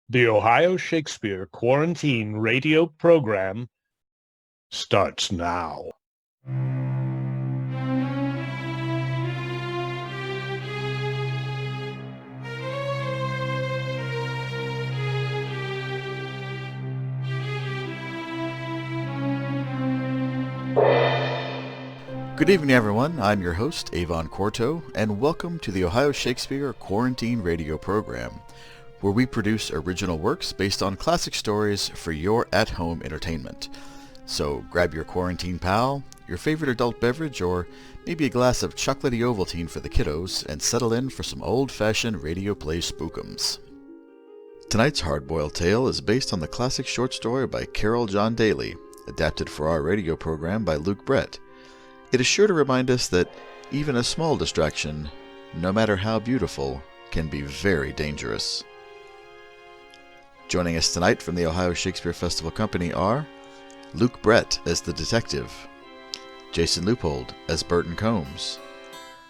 The Ohio Shakespeare Quarantine Radio Program starts now. Good evening, everyone. I'm your host, Avon Corto, and welcome to the Ohio Shakespeare Quarantine Radio Program, where we produce original works based on classic stories for your at-home entertainment. So grab your quarantine pal, your favorite adult beverage, or maybe a glass of chocolatey Ovaltine for the kiddos, and settle in for some old-fashioned radio play spookums. Tonight's hard-boiled tale is based on the classic short story by Caroll John Daly, adapted for our radio program by Luke Brett. It is sure to remind us that even a small distraction, no matter how beautiful, can be very dangerous. Joining us tonight from the Ohio Shakespeare Festival Company are Luke Brett as the detective, Jason Leupold as Burton COMBS,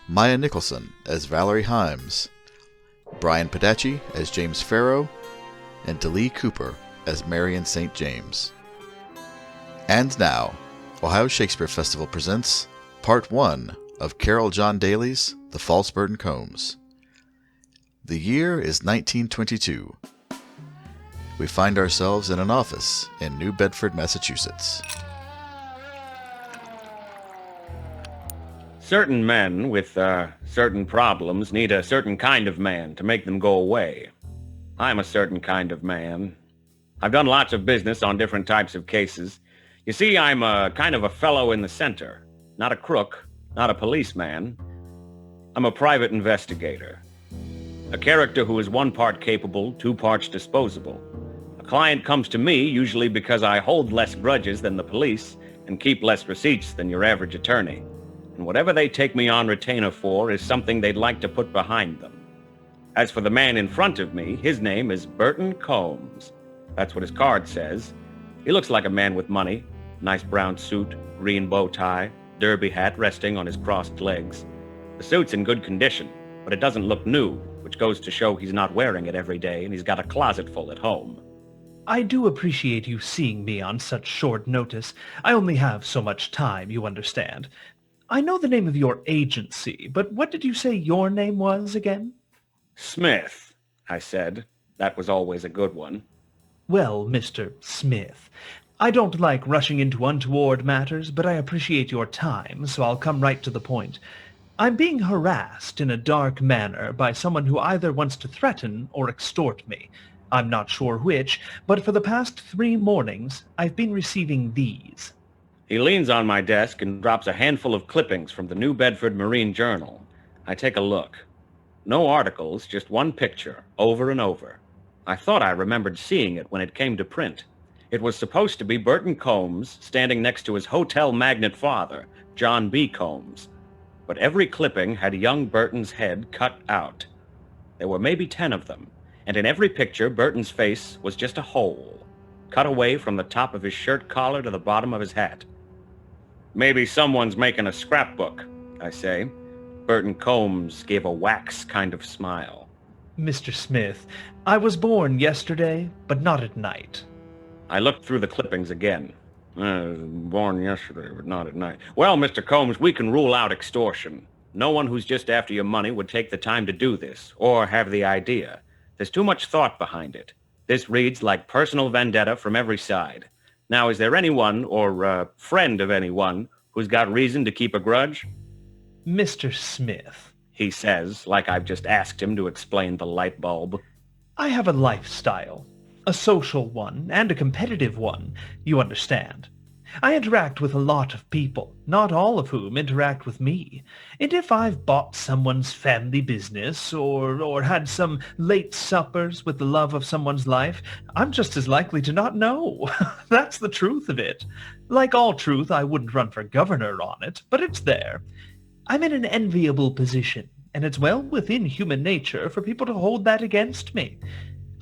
Maya Nicholson as Valarie Hymes, Brian Pedaci as James Farrow, and DeLee Cooper as Marion St. James. And now, Ohio Shakespeare Festival presents Part 1 of Caroll John Daly's The False Burton Combs. The year is 1922. We find ourselves in an office in New Bedford, Massachusetts. Certain men with certain problems need a certain kind of man to make them go away. I'm a certain kind of man. I've done lots of business on different types of cases. You see, I'm a kind of a fellow in the center. Not a crook, not a policeman. I'm a private investigator. A character who is one part capable, two parts disposable. A client comes to me usually because I hold less grudges than the police and keep less receipts than your average attorney. And whatever they take me on retainer for is something they'd like to put behind them. As for the man in front of me, his name is Burton COMBS. That's what his card says. He looks like a man with money. Nice brown suit, green bow tie, derby hat resting on his crossed legs. The suit's in good condition, but it doesn't look new, which goes to show he's not wearing it every day, and he's got a closet full at home. I do appreciate you seeing me on such short notice. I only have so much time, you understand. I know the name of your agency, but what did you say your name was again? Smith, I said. That was always a good one. Well, Mr. Smith, I don't like rushing into untoward matters, but I appreciate your time, so I'll come right to the point. I'm being harassed in a dark manner by someone who either wants to threaten or extort me. I'm not sure which, but for the past 3 mornings, I've been receiving these. He leans on my desk and drops a handful of clippings from the New Bedford Marine Journal. I take a look. No articles, just one picture, over and over. I thought I remembered seeing it when it came to print. It was supposed to be Burton COMBS standing next to his hotel magnate father, John B. COMBS. But every clipping had young Burton's head cut out. There were maybe 10 of them, and in every picture Burton's face was just a hole, cut away from the top of his shirt collar to the bottom of his hat. Maybe someone's making a scrapbook, I say. Burton COMBS gave a wax kind of smile. Mr. Smith, I was born yesterday, but not at night. I looked through the clippings again. Born yesterday, but not at night. Well, Mr. COMBS, we can rule out extortion. No one who's just after your money would take the time to do this, or have the idea. There's too much thought behind it. This reads like personal vendetta from every side. Now, is there anyone, or friend of anyone, who's got reason to keep a grudge? Mr. Smith, he says, like I've just asked him to explain the light bulb. I have a lifestyle. A social one, and a competitive one, you understand. I interact with a lot of people, not all of whom interact with me. And if I've bought someone's family business, or had some late suppers with the love of someone's life, I'm just as likely to not know. That's the truth of it. Like all truth, I wouldn't run for governor on it, but it's there. I'm in an enviable position, and it's well within human nature for people to hold that against me.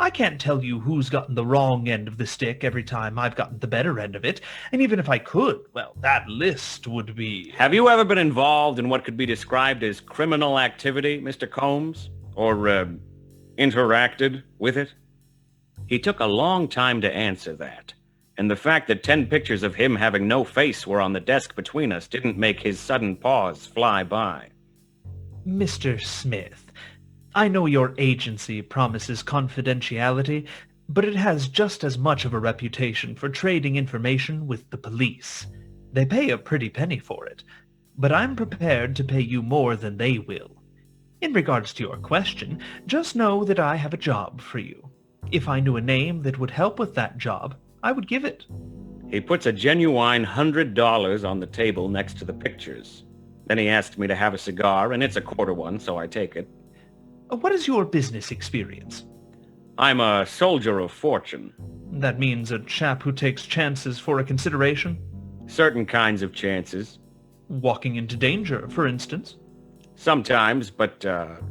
I can't tell you who's gotten the wrong end of the stick every time I've gotten the better end of it, and even if I could, well, that list would be... Have you ever been involved in what could be described as criminal activity, Mr. COMBS? Or, interacted with it? He took a long time to answer that, and the fact that 10 pictures of him having no face were on the desk between us didn't make his sudden pause fly by. Mr. Smith, I know your agency promises confidentiality, but it has just as much of a reputation for trading information with the police. They pay a pretty penny for it, but I'm prepared to pay you more than they will. In regards to your question, just know that I have a job for you. If I knew a name that would help with that job, I would give it. He puts a genuine $100 on the table next to the pictures. Then he asked me to have a cigar, and it's a quarter one, so I take it. What is your business experience? I'm a soldier of fortune. That means a chap who takes chances for a consideration? Certain kinds of chances. Walking into danger, for instance? Sometimes, but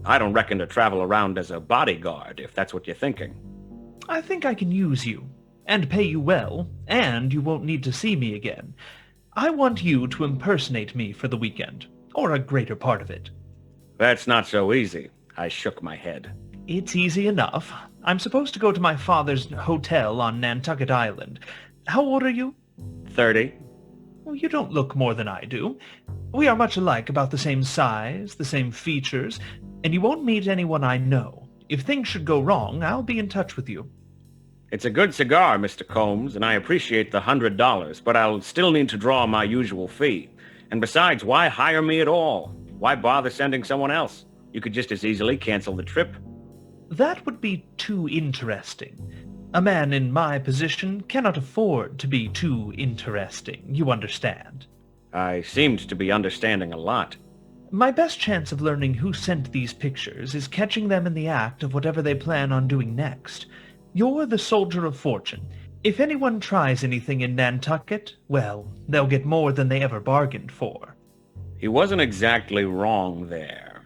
I don't reckon to travel around as a bodyguard, if that's what you're thinking. I think I can use you, and pay you well, and you won't need to see me again. I want you to impersonate me for the weekend, or a greater part of it. That's not so easy. I shook my head. It's easy enough. I'm supposed to go to my father's hotel on Nantucket Island. How old are you? 30. Well, you don't look more than I do. We are much alike, about the same size, the same features, and you won't meet anyone I know. If things should go wrong, I'll be in touch with you. It's a good cigar, Mr. Combs, and I appreciate the $100, but I'll still need to draw my usual fee. And besides, why hire me at all? Why bother sending someone else? You could just as easily cancel the trip. That would be too interesting. A man in my position cannot afford to be too interesting, you understand. I seemed to be understanding a lot. My best chance of learning who sent these pictures is catching them in the act of whatever they plan on doing next. You're the soldier of fortune. If anyone tries anything in Nantucket, well, they'll get more than they ever bargained for. He wasn't exactly wrong there.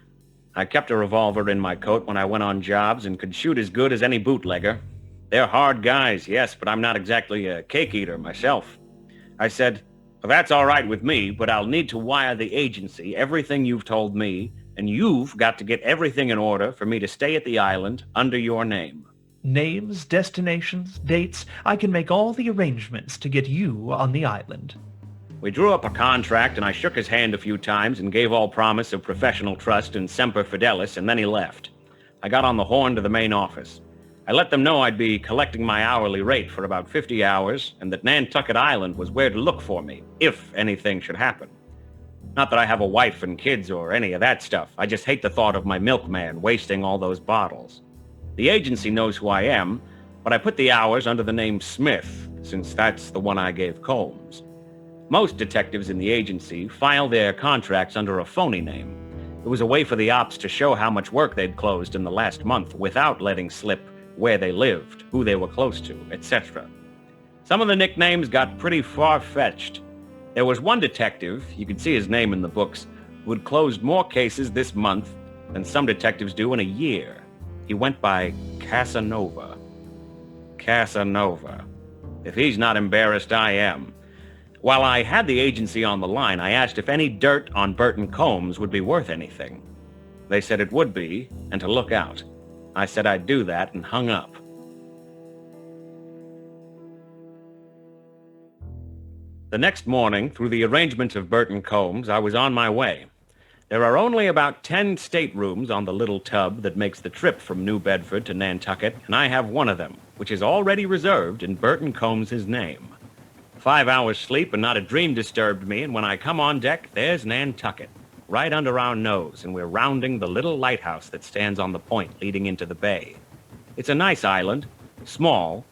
I kept a revolver in my coat when I went on jobs and could shoot as good as any bootlegger. They're hard guys, yes, but I'm not exactly a cake eater myself. I said, well, that's all right with me, but I'll need to wire the agency everything you've told me, and you've got to get everything in order for me to stay at the island under your name. Names, destinations, dates, I can make all the arrangements to get you on the island. We drew up a contract, and I shook his hand a few times and gave all promise of professional trust and semper fidelis, and then he left. I got on the horn to the main office. I let them know I'd be collecting my hourly rate for about 50 hours, and that Nantucket Island was where to look for me, if anything should happen. Not that I have a wife and kids or any of that stuff. I just hate the thought of my milkman wasting all those bottles. The agency knows who I am, but I put the hours under the name Smith, since that's the one I gave Combs. Most detectives in the agency file their contracts under a phony name. It was a way for the ops to show how much work they'd closed in the last month without letting slip where they lived, who they were close to, etc. Some of the nicknames got pretty far-fetched. There was one detective, you could see his name in the books, who had closed more cases this month than some detectives do in a year. He went by Casanova. Casanova. If he's not embarrassed, I am. While I had the agency on the line, I asked if any dirt on Burton Combs would be worth anything. They said it would be, and to look out. I said I'd do that and hung up. The next morning, through the arrangement of Burton Combs, I was on my way. There are only about 10 staterooms on the little tub that makes the trip from New Bedford to Nantucket, and I have one of them, which is already reserved in Burton Combs' name. 5 hours sleep and not a dream disturbed me, and when I come on deck, there's Nantucket, right under our nose, and we're rounding the little lighthouse that stands on the point leading into the bay. It's a nice island, small.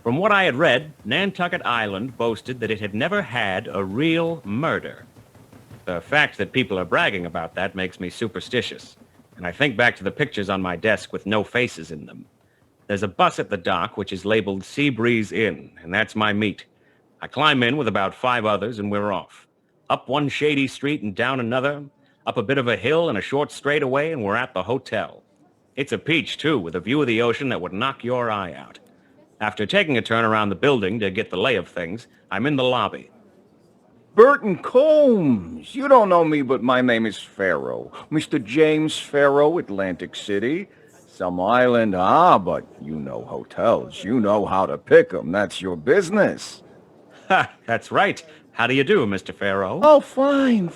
From what I had read, Nantucket Island boasted that it had never had a real murder. The fact that people are bragging about that makes me superstitious, and I think back to the pictures on my desk with no faces in them. There's a bus at the dock which is labeled Sea Breeze Inn, and that's my meet. I climb in with about 5 others, and we're off. Up one shady street and down another, up a bit of a hill and a short straightaway, and we're at the hotel. It's a peach, too, with a view of the ocean that would knock your eye out. After taking a turn around the building to get the lay of things, I'm in the lobby. Burton Combs! You don't know me, but my name is Farrow. Mr. James Farrow, Atlantic City. Some island, but you know hotels. You know how to pick 'em. That's your business. Ha, that's right. How do you do, Mr. Farrow? Oh, fine.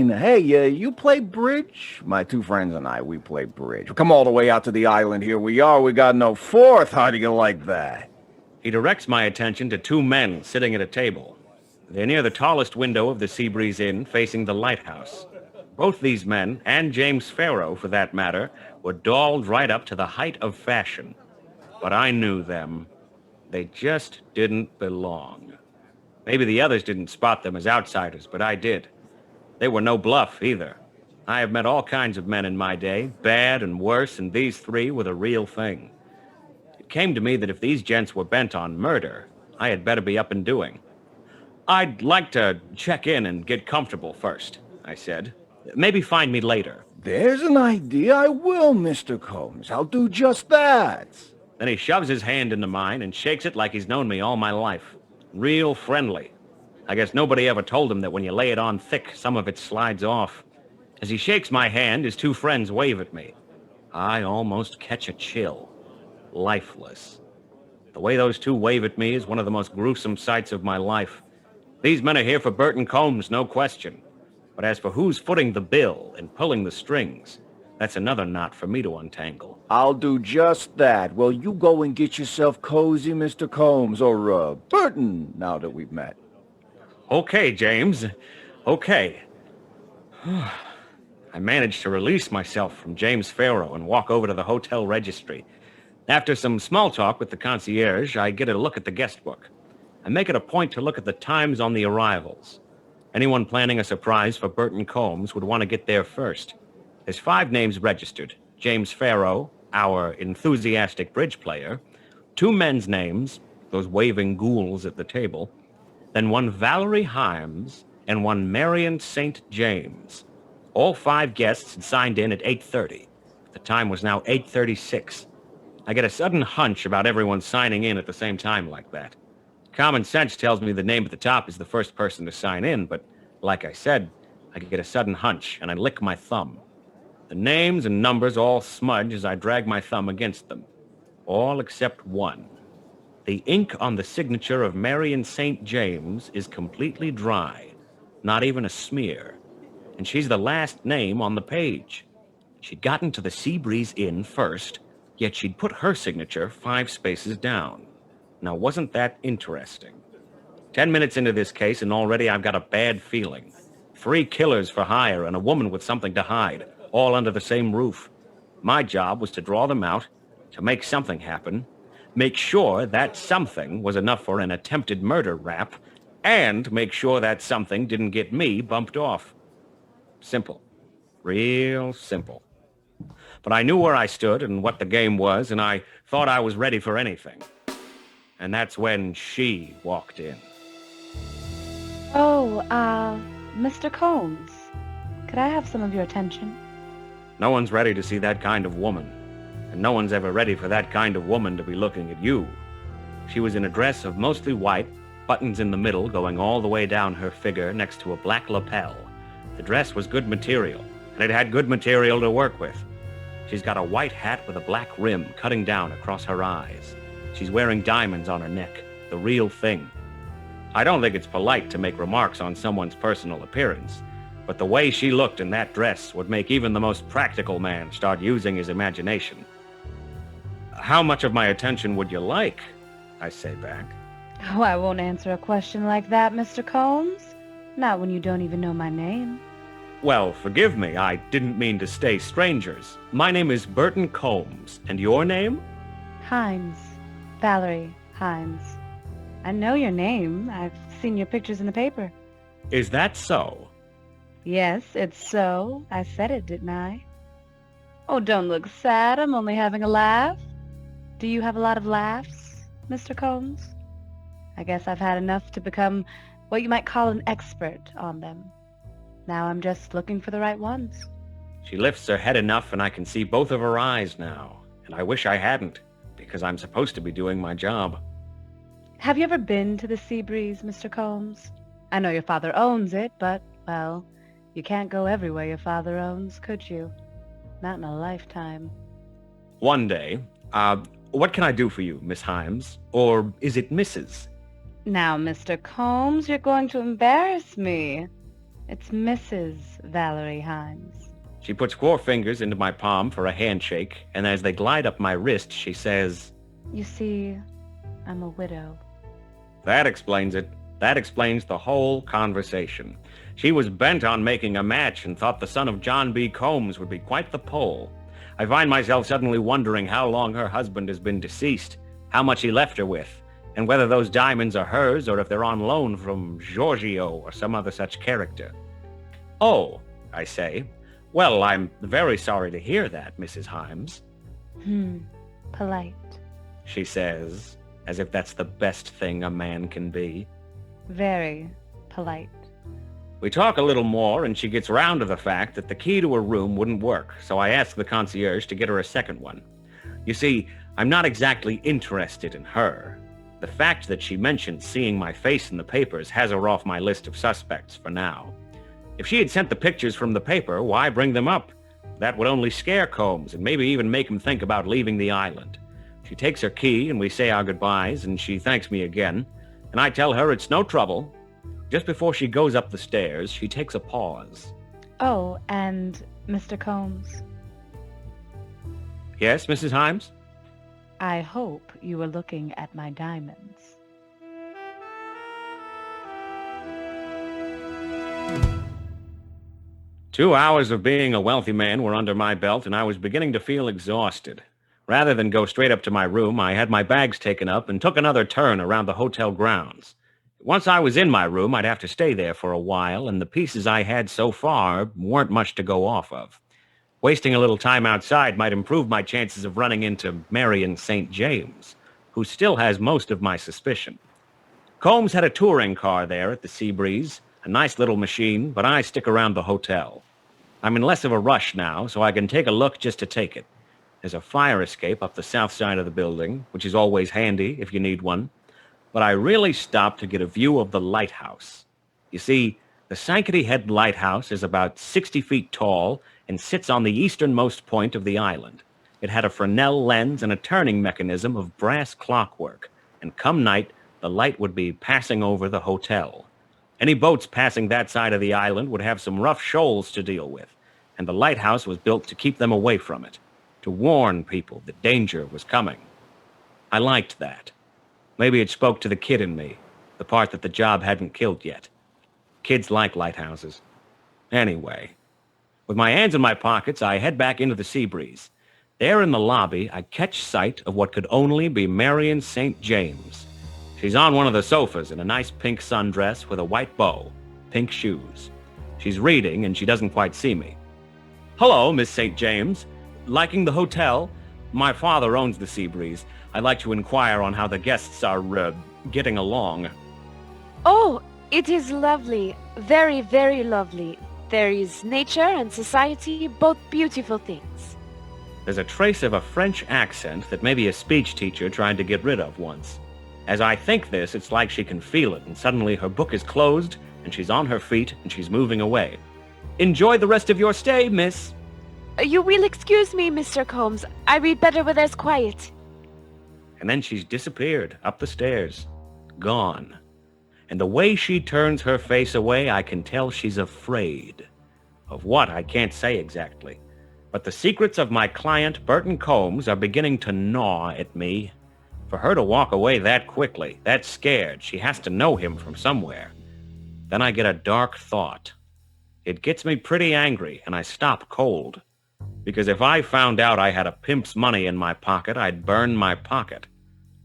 Hey, you play bridge? My two friends and I, we play bridge. We come all the way out to the island. Here we are. We got no fourth. How do you like that? He directs my attention to two men sitting at a table. They're near the tallest window of the Seabreeze Inn, facing the Lighthouse. Both these men, and James Farrow for that matter, were dolled right up to the height of fashion. But I knew them. They just didn't belong. Maybe the others didn't spot them as outsiders, but I did. They were no bluff, either. I have met all kinds of men in my day, bad and worse, and these three were the real thing. It came to me that if these gents were bent on murder, I had better be up and doing. "I'd like to check in and get comfortable first," I said. "Maybe find me later." There's an idea. I will, Mr. Combs. I'll do just that. Then he shoves his hand into mine and shakes it like he's known me all my life. Real friendly. I guess nobody ever told him that when you lay it on thick, some of it slides off. As he shakes my hand, his two friends wave at me. I almost catch a chill. Lifeless. The way those two wave at me is one of the most gruesome sights of my life. These men are here for Burton Combs, no question. But as for who's footing the bill and pulling the strings, that's another knot for me to untangle. I'll do just that. Well, you go and get yourself cozy, Mr. Combs, or, Burton, now that we've met. Okay, James. Okay. I managed to release myself from James Farrow and walk over to the hotel registry. After some small talk with the concierge, I get a look at the guest book. I make it a point to look at the times on the arrivals. Anyone planning a surprise for Burton Combs would want to get there first. There's 5 names registered. James Farrow, our enthusiastic bridge player, 2 men's names, those waving ghouls at the table, then 1 Valarie Hymes, and 1 Marion St. James. All 5 guests had signed in at 8:30. The time was now 8:36. I get a sudden hunch about everyone signing in at the same time like that. Common sense tells me the name at the top is the first person to sign in, but like I said, I get a sudden hunch, and I lick my thumb. The names and numbers all smudge as I drag my thumb against them. All except one. The ink on the signature of Marion St. James is completely dry, not even a smear. And she's the last name on the page. She'd gotten to the Seabreeze Inn first, yet she'd put her signature 5 spaces down. Now, wasn't that interesting? 10 minutes into this case, and already I've got a bad feeling. 3 killers for hire and a woman with something to hide, all under the same roof. My job was to draw them out, to make something happen, make sure that something was enough for an attempted murder rap, and make sure that something didn't get me bumped off. Simple. Real simple. But I knew where I stood and what the game was, and I thought I was ready for anything. And that's when she walked in. Oh, Mr. Combs, could I have some of your attention? No one's ready to see that kind of woman. And no one's ever ready for that kind of woman to be looking at you. She was in a dress of mostly white, buttons in the middle going all the way down her figure next to a black lapel. The dress was good material, and it had good material to work with. She's got a white hat with a black rim cutting down across her eyes. She's wearing diamonds on her neck, the real thing. I don't think it's polite to make remarks on someone's personal appearance, but the way she looked in that dress would make even the most practical man start using his imagination. "How much of my attention would you like?" I say back. Oh, I won't answer a question like that, Mr. Combs. Not when you don't even know my name. Well, forgive me, I didn't mean to stay strangers. My name is Burton Combs, and your name? Hymes. Valarie Hymes. I know your name. I've seen your pictures in the paper. Is that so? Yes, it's so. I said it, didn't I? Oh, don't look sad. I'm only having a laugh. Do you have a lot of laughs, Mr. Combs? I guess I've had enough to become what you might call an expert on them. Now I'm just looking for the right ones. She lifts her head enough and I can see both of her eyes now, and I wish I hadn't, because I'm supposed to be doing my job. Have you ever been to the Seabreeze, Mr. Combs? I know your father owns it, but, well, you can't go everywhere your father owns, could you? Not in a lifetime. One day. What can I do for you, Miss Hymes? Or is it Mrs.? Now, Mr. Combs, you're going to embarrass me. It's Mrs. Valarie Hymes. She puts 4 fingers into my palm for a handshake, and as they glide up my wrist, she says, You see, I'm a widow. That explains it. That explains the whole conversation. She was bent on making a match and thought the son of John B. Combs would be quite the pull. I find myself suddenly wondering how long her husband has been deceased, how much he left her with, and whether those diamonds are hers or if they're on loan from Giorgio or some other such character. Oh, I say. Well, I'm very sorry to hear that, Mrs. Hymes. Polite. She says, as if that's the best thing a man can be. Very polite. We talk a little more, and she gets round to the fact that the key to her room wouldn't work, so I ask the concierge to get her a second one. You see, I'm not exactly interested in her. The fact that she mentioned seeing my face in the papers has her off my list of suspects for now. If she had sent the pictures from the paper, why bring them up? That would only scare Combs and maybe even make him think about leaving the island. She takes her key, and we say our goodbyes, and she thanks me again, and I tell her it's no trouble. Just before she goes up the stairs, she takes a pause. Oh, and Mr. Combs, Yes, Mrs. Hymes? I hope you were looking at my diamonds. Two hours of being a wealthy man were under my belt, and I was beginning to feel exhausted. Rather than go straight up to my room, I had my bags taken up and took another turn around the hotel grounds. Once I was in my room, I'd have to stay there for a while, and the pieces I had so far weren't much to go off of. Wasting a little time outside might improve my chances of running into Marion St. James, who still has most of my suspicion. Combs had a touring car there at the Seabreeze, a nice little machine, but I stick around the hotel. I'm in less of a rush now, so I can take a look just to take it. There's a fire escape up the south side of the building, which is always handy if you need one. But I really stopped to get a view of the lighthouse. You see, the Sankaty Head Lighthouse is about 60 feet tall and sits on the easternmost point of the island. It had a Fresnel lens and a turning mechanism of brass clockwork, and come night, the light would be passing over the hotel. Any boats passing that side of the island would have some rough shoals to deal with, and the lighthouse was built to keep them away from it, to warn people that danger was coming. I liked that. Maybe it spoke to the kid in me, the part that the job hadn't killed yet. Kids like lighthouses. Anyway, with my hands in my pockets, I head back into the Seabreeze. There in the lobby, I catch sight of what could only be Marion St. James. She's on one of the sofas in a nice pink sundress with a white bow, pink shoes. She's reading, and she doesn't quite see me. Hello, Miss St. James. Liking the hotel? My father owns the Seabreeze. I'd like to inquire on how the guests are, getting along. Oh, it is lovely. Very, very lovely. There is nature and society, both beautiful things. There's a trace of a French accent that maybe a speech teacher tried to get rid of once. As I think this, it's like she can feel it, and suddenly her book is closed, and she's on her feet, and she's moving away. Enjoy the rest of your stay, miss. You will excuse me, Mr. Combs. I read better where there's quiet. And then she's disappeared up the stairs. Gone. And the way she turns her face away, I can tell she's afraid. Of what, I can't say exactly. But the secrets of my client, Burton Combs, are beginning to gnaw at me. For her to walk away that quickly, that scared, she has to know him from somewhere. Then I get a dark thought. It gets me pretty angry, and I stop cold. Because if I found out I had a pimp's money in my pocket, I'd burn my pocket.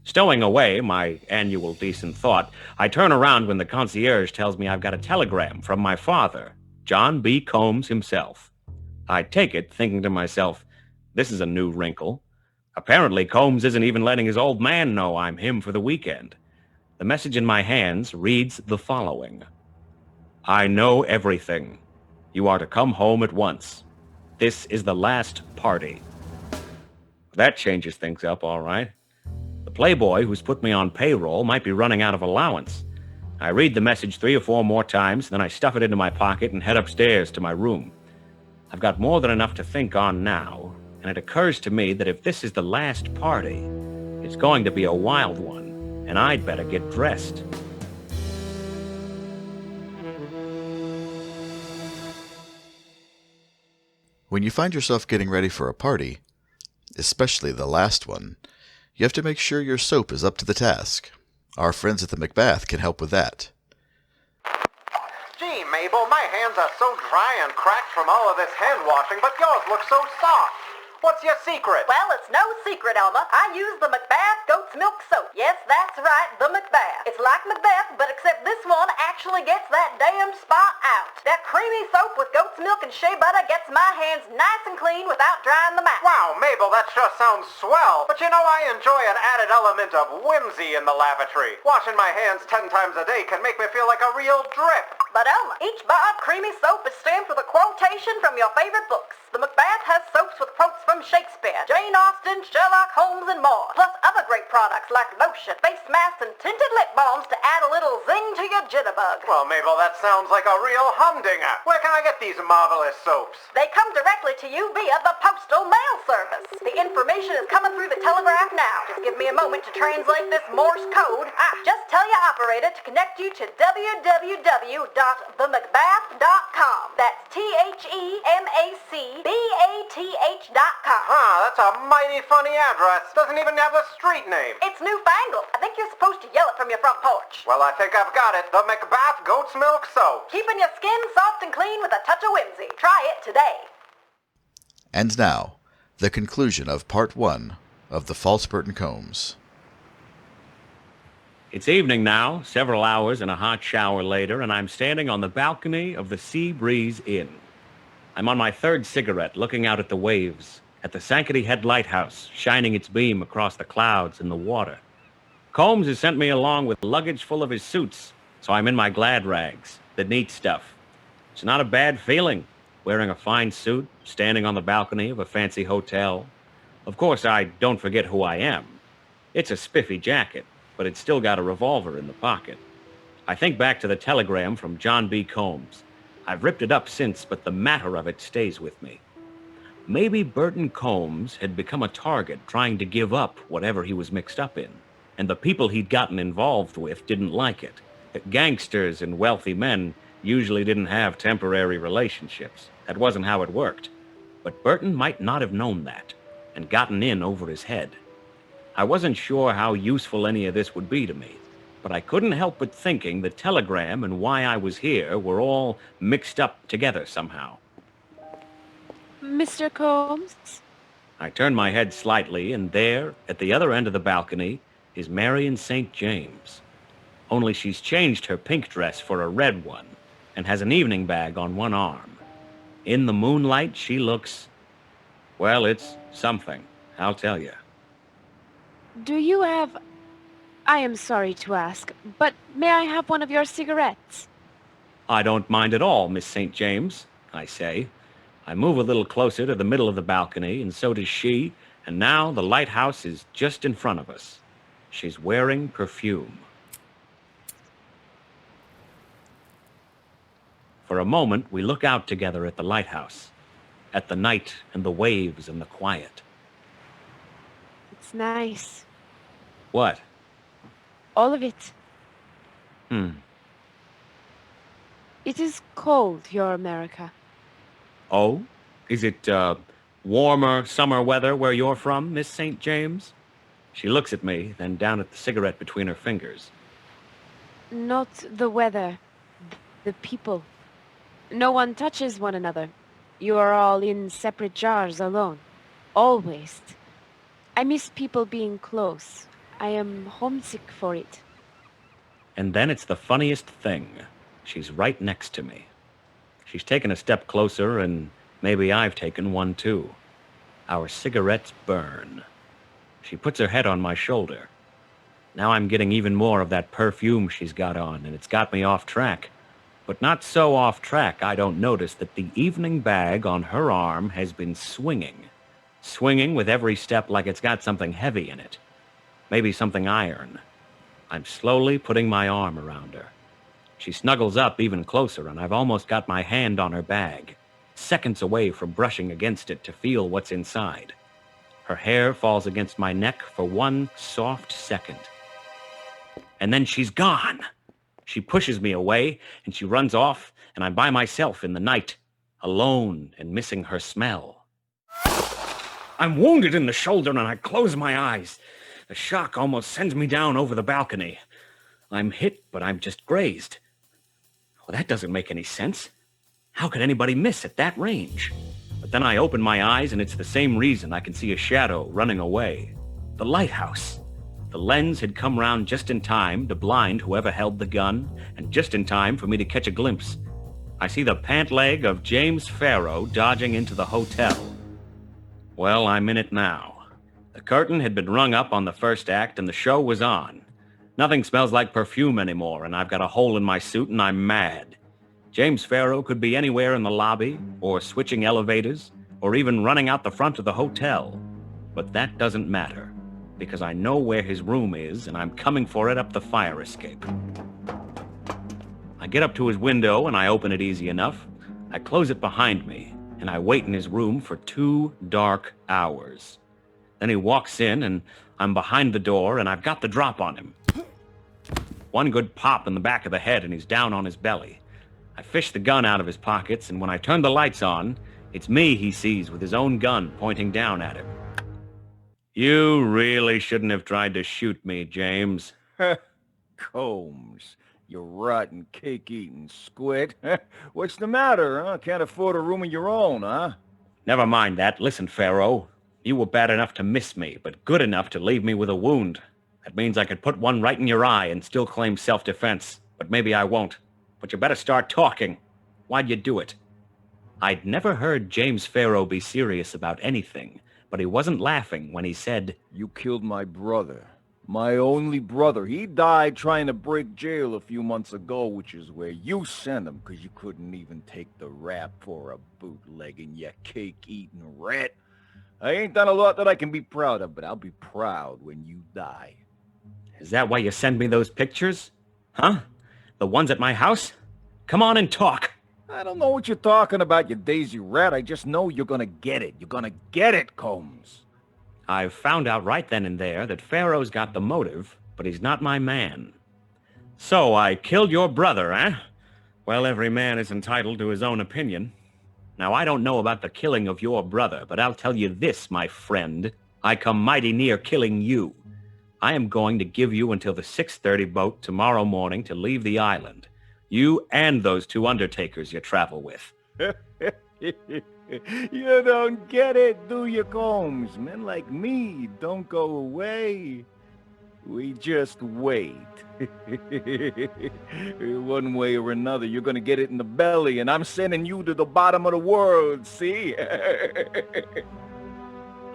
Stowing away my annual decent thought, I turn around when the concierge tells me I've got a telegram from my father, John B. Combs himself. I take it, thinking to myself, this is a new wrinkle. Apparently, Combs isn't even letting his old man know I'm him for the weekend. The message in my hands reads the following. I know everything. You are to come home at once. This is the last party. That changes things up, all right. The playboy who's put me on payroll might be running out of allowance. I read the message 3 or 4 more times, then I stuff it into my pocket and head upstairs to my room. I've got more than enough to think on now, and and it occurs to me that if this is the last party, it's going to be a wild one, and I'd better get dressed. When you find yourself getting ready for a party, especially the last one, you have to make sure your soap is up to the task. Our friends at the Macbeth can help with that. Gee, Mabel, my hands are so dry and cracked from all of this hand washing, but yours look so soft. What's your secret? Well, it's no secret, Elma. I use the Macbeth goat's milk soap. Yes, that's right, the Macbeth. It's like Macbeth, but except this one actually gets that damn spot out. That creamy soap with goat's milk and shea butter gets my hands nice and clean without drying them out. Wow, Mabel, that sure sounds swell. But you know, I enjoy an added element of whimsy in the lavatory. Washing my hands 10 times a day can make me feel like a real drip. But Elma, each bar of creamy soap is stamped with a quotation from your favorite books. The Macbeth has soaps with quotes from Shakespeare, Jane Austen, Sherlock Holmes, and more. Plus other great products like lotion, face masks, and tinted lip balms to add a little zing to your jitterbug. Well, Mabel, that sounds like a real humdinger. Where can I get these marvelous soaps? They come directly to you via the postal mail service. The information is coming through the telegraph now. Just give me a moment to translate this Morse code. Just tell your operator to connect you to www.themacbeth.com. That's THEMACBATH.com. That's a mighty funny address. Doesn't even have a street name. It's newfangled. I think you're supposed to yell it from your front porch. Well, I think I've got it. The Macbeth Goat's Milk Soap. Keeping your skin soft and clean with a touch of whimsy. Try it today. And now, the conclusion of Part 1 of The False Burton Combs. It's evening now, several hours and a hot shower later, and I'm standing on the balcony of the Sea Breeze Inn. I'm on my third cigarette, looking out at the waves, at the Sankaty Head Lighthouse, shining its beam across the clouds and the water. Combs has sent me along with luggage full of his suits, so I'm in my glad rags, the neat stuff. It's not a bad feeling, wearing a fine suit, standing on the balcony of a fancy hotel. Of course, I don't forget who I am. It's a spiffy jacket, but it's still got a revolver in the pocket. I think back to the telegram from John B. Combs. I've ripped it up since, but the matter of it stays with me. Maybe Burton Combs had become a target trying to give up whatever he was mixed up in, and the people he'd gotten involved with didn't like it. Gangsters and wealthy men usually didn't have temporary relationships. That wasn't how it worked. But Burton might not have known that, and gotten in over his head. I wasn't sure how useful any of this would be to me, but I couldn't help but thinking the telegram and why I was here were all mixed up together somehow. Mr. Combs? I turned my head slightly, and there, at the other end of the balcony, is Marion St. James. Only she's changed her pink dress for a red one, and has an evening bag on one arm. In the moonlight, she looks... well, it's something, I'll tell you. Do you have... I am sorry to ask, but may I have one of your cigarettes? I don't mind at all, Miss St. James, I say. I move a little closer to the middle of the balcony, and so does she, and now the lighthouse is just in front of us. She's wearing perfume. For a moment, we look out together at the lighthouse, at the night and the waves and the quiet. It's nice. What? All of it. It is cold, your America. Oh? Is it, warmer summer weather where you're from, Miss St. James? She looks at me, then down at the cigarette between her fingers. Not the weather. The people. No one touches one another. You are all in separate jars alone. Always. I miss people being close. I am homesick for it. And then it's the funniest thing. She's right next to me. She's taken a step closer, and maybe I've taken one too. Our cigarettes burn. She puts her head on my shoulder. Now I'm getting even more of that perfume she's got on, and it's got me off track. But not so off track I don't notice that the evening bag on her arm has been swinging. Swinging with every step like it's got something heavy in it. Maybe something iron. I'm slowly putting my arm around her. She snuggles up even closer, and I've almost got my hand on her bag. seconds away from brushing against it to feel what's inside. Her hair falls against my neck for one soft second. And then she's gone. She pushes me away, and she runs off, and I'm by myself in the night, alone and missing her smell. I'm wounded in the shoulder, and I close my eyes. The shock almost sends me down over the balcony. I'm hit, but I'm just grazed. Well, that doesn't make any sense. How could anybody miss at that range? But then I open my eyes, and it's the same reason I can see a shadow running away. The lighthouse. The lens had come round just in time to blind whoever held the gun, and just in time for me to catch a glimpse. I see the pant leg of James Farrow dodging into the hotel. Well, I'm in it now. The curtain had been rung up on the first act, and the show was on. Nothing smells like perfume anymore, and I've got a hole in my suit, and I'm mad. James Farrow could be anywhere in the lobby, or switching elevators, or even running out the front of the hotel. But that doesn't matter, because I know where his room is, and I'm coming for it up the fire escape. I get up to his window, and I open it easy enough. I close it behind me, and I wait in his room for 2 dark hours. Then he walks in, and I'm behind the door, and I've got the drop on him. One good pop in the back of the head, and he's down on his belly. I fish the gun out of his pockets, and when I turn the lights on, it's me he sees with his own gun pointing down at him. You really shouldn't have tried to shoot me, James. Combs, you rotten cake-eating squid. What's the matter, huh? Can't afford a room of your own, huh? Never mind that. Listen, Farrow. You were bad enough to miss me, but good enough to leave me with a wound. That means I could put one right in your eye and still claim self-defense, but maybe I won't. But you better start talking. Why'd you do it? I'd never heard James Farrow be serious about anything, but he wasn't laughing when he said, You killed my brother. My only brother. He died trying to break jail a few months ago, which is where you sent him, because you couldn't even take the rap for a bootlegging, you cake-eating rat. I ain't done a lot that I can be proud of, but I'll be proud when you die. Is that why you send me those pictures? Huh? The ones at my house? Come on and talk. I don't know what you're talking about, you daisy rat. I just know you're gonna get it. You're gonna get it, Combs. I've found out right then and there that Farrow's got the motive, but he's not my man. So I killed your brother, eh? Well, every man is entitled to his own opinion. Now, I don't know about the killing of your brother, but I'll tell you this, my friend. I come mighty near killing you. I am going to give you until the 6:30 boat tomorrow morning to leave the island. You and those 2 undertakers you travel with. You don't get it, do you, Combs? Men like me don't go away. We just wait. One way or another, you're gonna get it in the belly, and I'm sending you to the bottom of the world, see?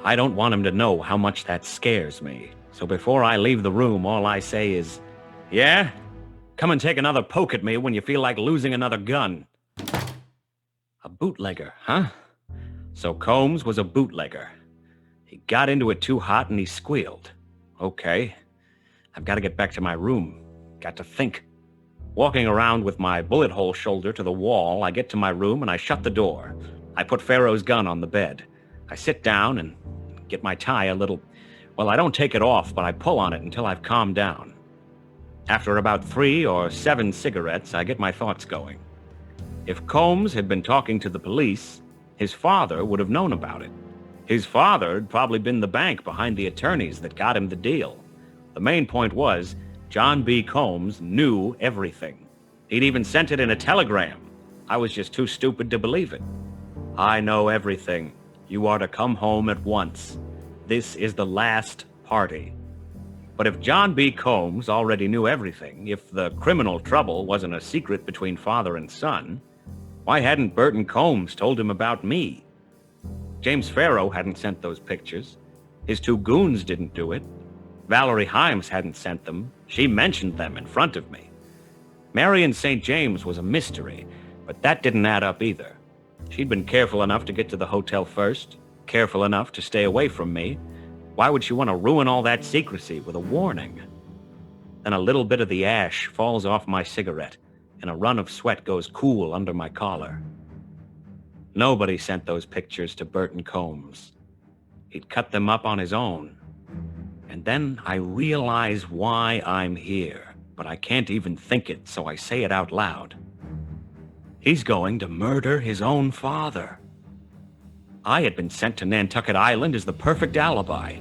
I don't want him to know how much that scares me. So before I leave the room, all I say is, yeah? Come and take another poke at me when you feel like losing another gun. A bootlegger, huh? So Combs was a bootlegger. He got into it too hot and he squealed. Okay. I've got to get back to my room. Got to think. Walking around with my bullet hole shoulder to the wall, I get to my room and I shut the door. I put Farrow's gun on the bed. I sit down and get my tie a little... Well, I don't take it off, but I pull on it until I've calmed down. After about 3 or 7 cigarettes, I get my thoughts going. If Combs had been talking to the police, his father would have known about it. His father had probably been the bank behind the attorneys that got him the deal. The main point was, John B. Combs knew everything. He'd even sent it in a telegram. I was just too stupid to believe it. I know everything. You are to come home at once. This is the last party. But if John B. Combs already knew everything, if the criminal trouble wasn't a secret between father and son, why hadn't Burton Combs told him about me? James Farrow hadn't sent those pictures. His 2 goons didn't do it. Valarie Hymes hadn't sent them. She mentioned them in front of me. Marion St. James was a mystery, but that didn't add up either. She'd been careful enough to get to the hotel first, careful enough to stay away from me. Why would she want to ruin all that secrecy with a warning? Then a little bit of the ash falls off my cigarette, and a run of sweat goes cool under my collar. Nobody sent those pictures to Burton COMBS. He'd cut them up on his own. And then I realize why I'm here, but I can't even think it, so I say it out loud. He's going to murder his own father. I had been sent to Nantucket Island as the perfect alibi.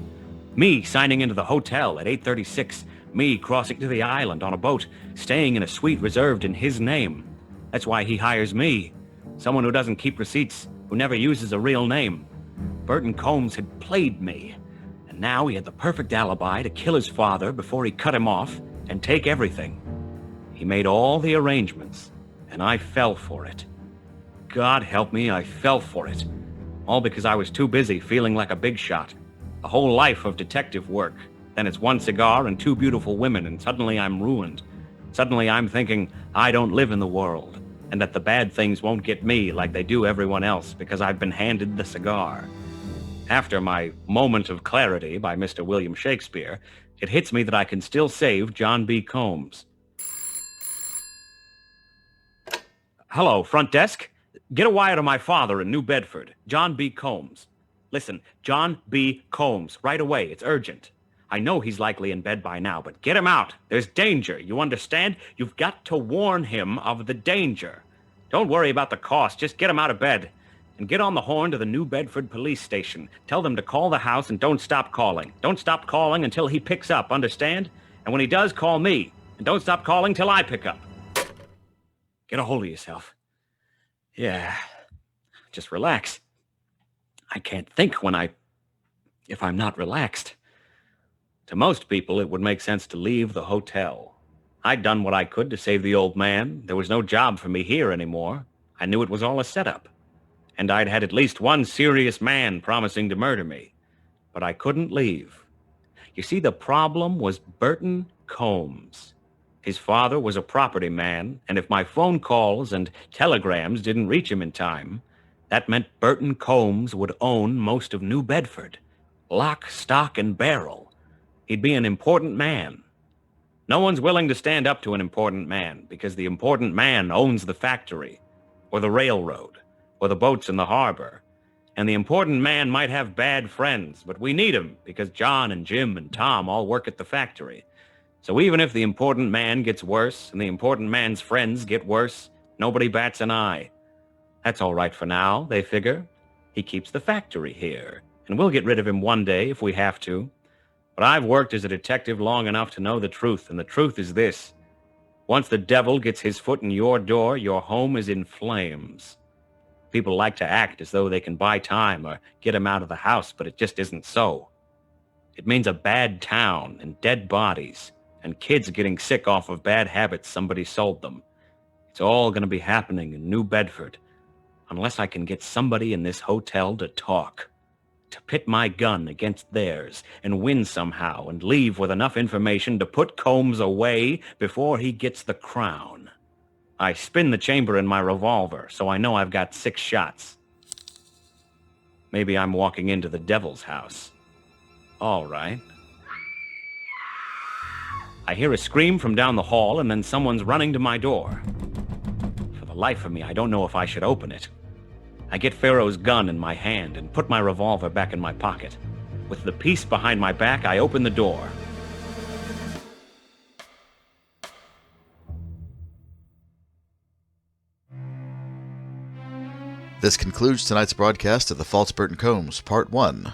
Me signing into the hotel at 8:36, me crossing to the island on a boat, staying in a suite reserved in his name. That's why he hires me. Someone who doesn't keep receipts, who never uses a real name. Burton COMBS had played me, and now he had the perfect alibi to kill his father before he cut him off and take everything. He made all the arrangements, and I fell for it. God help me, I fell for it. All because I was too busy feeling like a big shot. A whole life of detective work. Then it's one cigar and two beautiful women, and suddenly I'm ruined. Suddenly I'm thinking I don't live in the world, and that the bad things won't get me like they do everyone else because I've been handed the cigar. After my moment of clarity by Mr. William Shakespeare, it hits me that I can still save John B. COMBS. Hello, front desk. Get a wire to my father in New Bedford, John B. COMBS. Listen, John B. COMBS, right away. It's urgent. I know he's likely in bed by now, but get him out. There's danger, you understand? You've got to warn him of the danger. Don't worry about the cost. Just get him out of bed. And get on the horn to the New Bedford police station. Tell them to call the house and don't stop calling. Don't stop calling until he picks up, understand? And when he does, call me. And don't stop calling till I pick up. Get a hold of yourself. Yeah, just relax. I can't think if I'm not relaxed. To most people, it would make sense to leave the hotel. I'd done what I could to save the old man. There was no job for me here anymore. I knew it was all a setup. And I'd had at least one serious man promising to murder me. But I couldn't leave. You see, the problem was Burton COMBS. His father was a property man, and if my phone calls and telegrams didn't reach him in time, that meant Burton COMBS would own most of New Bedford. Lock, stock, and barrel. He'd be an important man. No one's willing to stand up to an important man, because the important man owns the factory, or the railroad, or the boats in the harbor. And the important man might have bad friends, but we need him, because John and Jim and Tom all work at the factory. So even if the important man gets worse and the important man's friends get worse, nobody bats an eye. That's all right for now, they figure. He keeps the factory here, and we'll get rid of him one day if we have to. But I've worked as a detective long enough to know the truth, and the truth is this. Once the devil gets his foot in your door, your home is in flames. People like to act as though they can buy time or get him out of the house, but it just isn't so. It means a bad town and dead bodies, and kids getting sick off of bad habits somebody sold them. It's all going to be happening in New Bedford, unless I can get somebody in this hotel to talk, to pit my gun against theirs and win somehow and leave with enough information to put COMBS away before he gets the crown. I spin the chamber in my revolver, so I know I've got 6 shots. Maybe I'm walking into the devil's house. All right. I hear a scream from down the hall, and then someone's running to my door. For the life of me, I don't know if I should open it. I get Farrow's gun in my hand and put my revolver back in my pocket. With the piece behind my back, I open the door. This concludes tonight's broadcast of The False Burton COMBS, Part 1.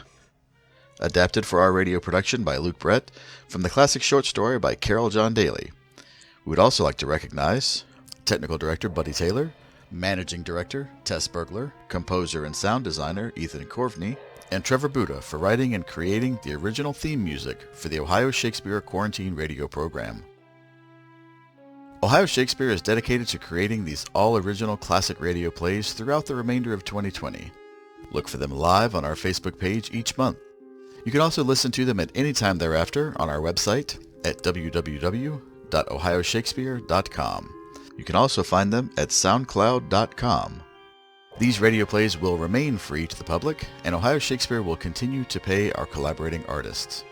Adapted for our radio production by Luke Brett, from the classic short story by Caroll John Daly. We would also like to recognize Technical Director Buddy Taylor, Managing Director Tess Burgler, Composer and Sound Designer Ethan Korvne, and Trevor Buda for writing and creating the original theme music for the Ohio Shakespeare Quarantine radio program. Ohio Shakespeare is dedicated to creating these all-original classic radio plays throughout the remainder of 2020. Look for them live on our Facebook page each month. You can also listen to them at any time thereafter on our website at www.ohioshakespeare.com. You can also find them at soundcloud.com. These radio plays will remain free to the public, and Ohio Shakespeare will continue to pay our collaborating artists.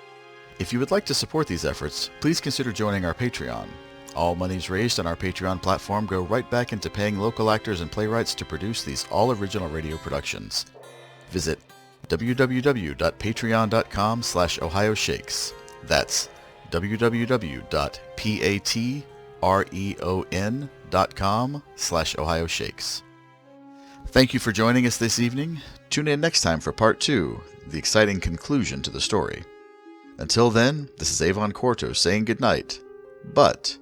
If you would like to support these efforts, please consider joining our Patreon. All monies raised on our Patreon platform go right back into paying local actors and playwrights to produce these all-original radio productions. Visit www.patreon.com/OhioShakes. That's www.patreon.com/OhioShakes. Thank you for joining us this evening. Tune in next time for Part 2, the exciting conclusion to the story. Until then, this is Avon Corto saying goodnight, but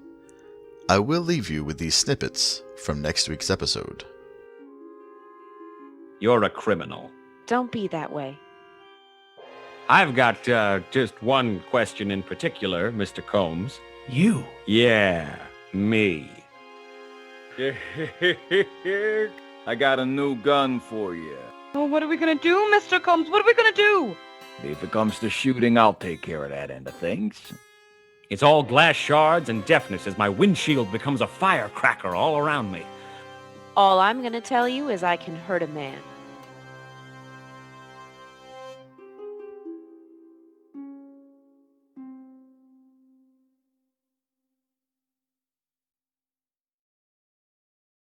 I will leave you with these snippets from next week's episode. You're a criminal. Don't be that way. I've got just one question in particular, Mr. Combs. You? Yeah, me. I got a new gun for you. Oh, what are we gonna do, Mr. Combs? What are we gonna do? If it comes to shooting, I'll take care of that end of things. It's all glass shards and deafness as my windshield becomes a firecracker all around me. All I'm gonna tell you is I can hurt a man.